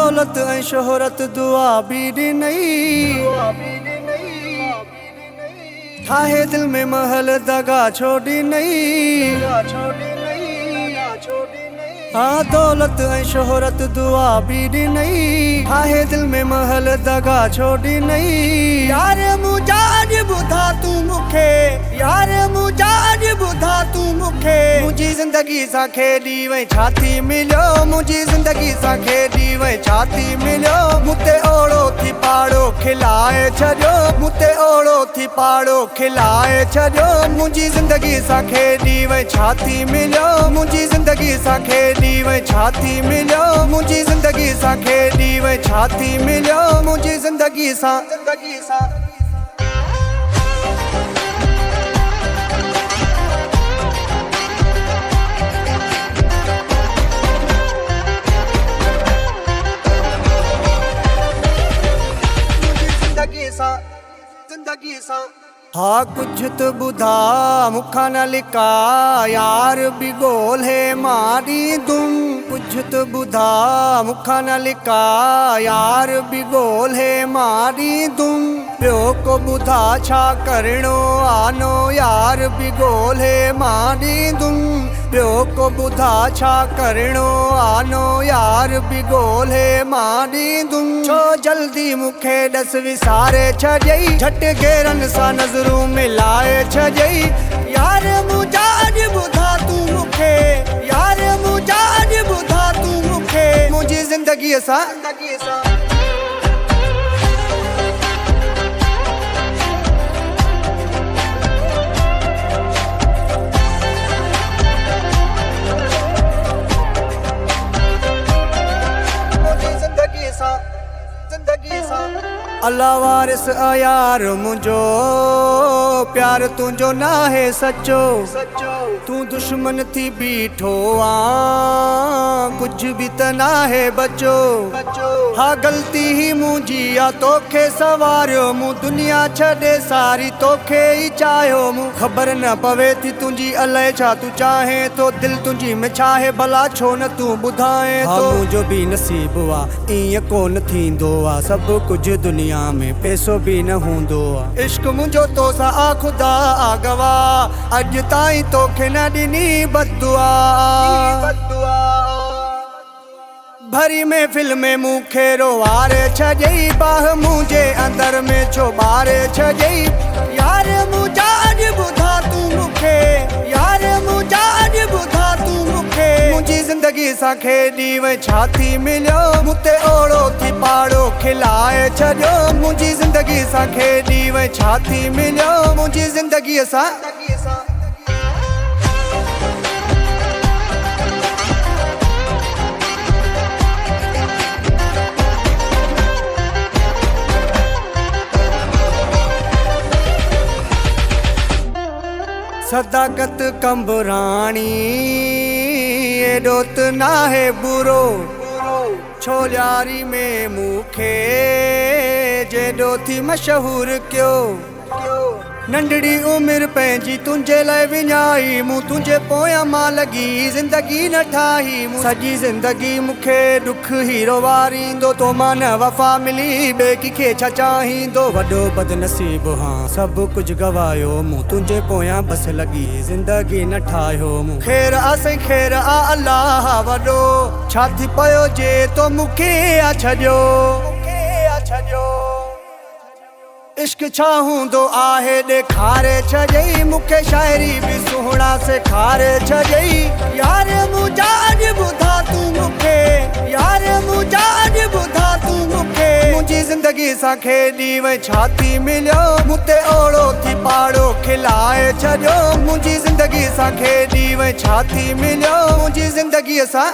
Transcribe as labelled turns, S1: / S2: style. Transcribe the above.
S1: दौलत ऐं शोहरत दुआ भी ॾिनई ठाहे दिल में महल दगा छोड़ी नहीं। हाँ दौलत ऐं शोहरत दुआ भी ॾिनई ठाहे दिल में महल दगा छोड़ी नहीं। यार मुझा अॼु ॿुधा तूं मूंखे यार मुझा अॼु ॿुधा तूं मूंखे मुंहिंजी ज़िंदगी सां खेॾी वई छा थी मिलियो मुंहिंजी ज़िंदगी सां खेॾी वई छा थी मिलियो मूंते ओड़ो थी पाड़ो खिलाए छॾियो मूंते ओड़ो थी पाड़ो खिलाए छॾियो मुंहिंजी ज़िंदगी सां खेॾी वई छा थी मिलियो मुंहिंजी ज़िंदगी सां खेॾी वई छा थी मिलियो मुंहिंजी ज़िंदगी सां खेॾी वई छा थी मिलियो मुंहिंजी ज़िंदगी सां ज़िंदगी सां। हाँ कुछ तो ॿुधा मूंखां न लिका यार बि ॻोल्हे मारी दुम कुछ तो ॿुधा मूंखां न लिका यार बि ॻोल्हे मारी दुम ॿियो को ॿुधा छा करिणो आनो यार बि ॻोल्हे मारी दुम ॿियो को ॿुधा छा करिणो आनो यार बि ॻोल्हे मारी दुम छो जल्दी मूंखे ॾस विसारे छॾियई झटि घेरनि सां नज़रूं मिलाए छॾियई। यार मुझा अॼु ॿुधा तूं मूंखे यार मुझा अॼु ॿुधा तूं मूंखे मुंहिंजी ज़िंदगीअ सां अल्लाह वारिस आ यार मुंहिंजो प्यार तुंहिंजो नाहे सचो तूं दुश्मन थी बीठो आ कुझु बि त नाहे बचो। हा ग़लती ही मुंहिंजी आ तोखे सवारियो मूं दुनिया छॾे सारी तोखे ई चाहियो मूं ख़बर न पवे थी तुंहिंजी अलाए छा तूं चाहे तो दिलि तुंहिंजी में छा आहे भला छो न तूं ॿुधाए तो मुंहिंजो बि नसीबु आहे ईअं कोन थींदो आहे सभु कुझु दुनिया में पैसो बि न हूंदो आहे इश्क मुंहिंजो तो सां आ ख़ुदा आ गवाह अॼु ताईं तोखे न ॾिनी बददुआ भरी महफ़िल में मूंखे रोवारे छॾियई बाह मुंहिंजे अंदर में छो ॿारे छॾियई। यार मुझा अॼु ॿुधा तूं मूंखे यार मुझा अॼु ॿुधा तूं मूंखे मुंहिंजी ज़िंदगी सां खेॾी वई छा थी मिलियो मूंते ओड़ो थी पाड़ो खिलाए छॾियो मुंहिंजी ज़िंदगी सां खेॾी वई छा थी मिलियो मुंहिंजी ज़िंदगीअ सां सदाकत कंबराणी एॾो त नाहे बुरो छो यारी में मूंखे जेॾो थी मशहूर कयो नंढड़ी उमिरि पंहिंजी तुंहिंजे लाइ विञाई मूं तुंहिंजे पोयां मां लॻी ज़िंदगी न ठाही सॼी ज़िंदगी मूंखे ॾुख हीरो वारींदो तो मां न वफ़ा मिली ॿिए कंहिंखे छा चाहींदो वॾो बदनसीबु हां सभु कुझु गवायो मूं तुंहिंजे पोयां बसि लॻी ज़िंदगी न ठाहियो मूं ख़ैर आ साईं ख़ैर आ अलाह वॾो छा थी पियो जे तो मूंखे आ छॾियो इश्क छा हूंदो आहे ॾेखारे छॾियई मूंखे शाइरी बि सुहिणा सेखारे छॾियई। यार मुझा अॼु ॿुधा तूं मूंखे यार मुझा अॼु ॿुधा तूं मूंखे मुंहिंजी ज़िंदगी सां खेॾी वई छा थी मिलियो मूंते ओड़ो थी पाड़ो खिलाए छॾियो मुंहिंजी ज़िंदगी सां खेॾी वई छा थी मिलियो मुंहिंजी ज़िंदगीअ सां